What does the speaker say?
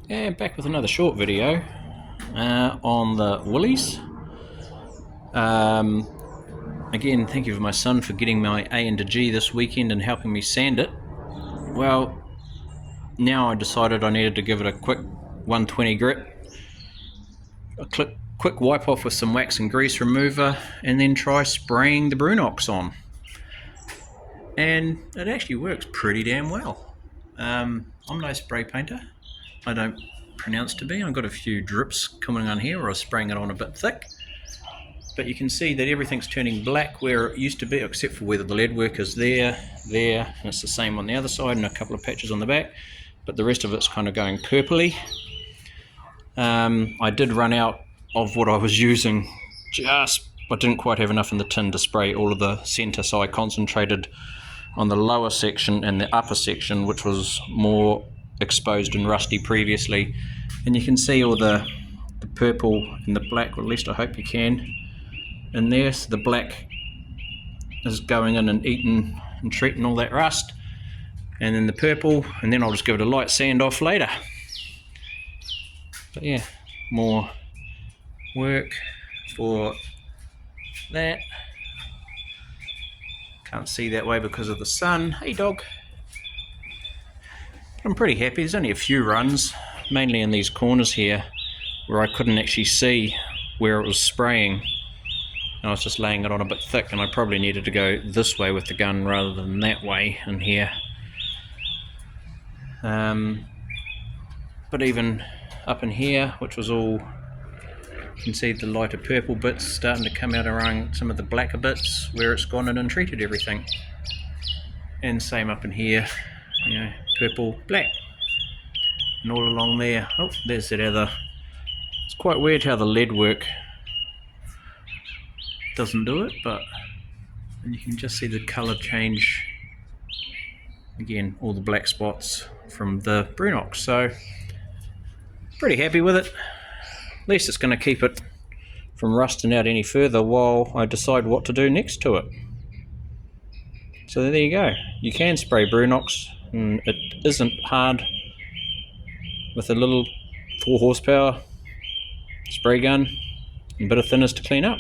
And back with another short video on the Willys. Again, thank you for my son for getting my A into G this weekend and helping me sand it. Well, now I decided I needed to give it a quick 120 grit, a quick wipe off with some wax and grease remover, and then try spraying the Brunox on. And it actually works pretty damn well. I'm no spray painter. I don't pronounce to be. I've got a few drips coming on here, or I was spraying it on a bit thick. But you can see that everything's turning black where it used to be, except for where the lead work is there, and it's the same on the other side, and a couple of patches on the back. But the rest of it's kind of going purpley. I did run out of what I was using. I didn't quite have enough in the tin to spray all of the centre, so I concentrated on the lower section and the upper section, which was more exposed and rusty previously. And you can see all the purple and the black, or at least I hope you can, in there. So the black is going in and eating and treating all that rust, and then the purple, and then I'll just give it a light sand off later. But yeah, more work for that. Can't see that way because of the sun. Hey dog. I'm pretty happy. There's only a few runs, mainly in these corners here, where I couldn't actually see where it was spraying. And I was just laying it on a bit thick, and I probably needed to go this way with the gun rather than that way in here. But even up in here, which was all, you can see the lighter purple bits starting to come out around some of the blacker bits where it's gone in and treated everything. And same up in here, you know, purple, black, and all along there. Oh, there's that other. It's quite weird how the lead work doesn't do it, but you can just see the colour change. Again, all the black spots from the Brunox. So pretty happy with it. At least it's going to keep it from rusting out any further while I decide what to do next to it. So there you go. You can spray Brunox, and it isn't hard with a little 4 horsepower spray gun and a bit of thinners to clean up.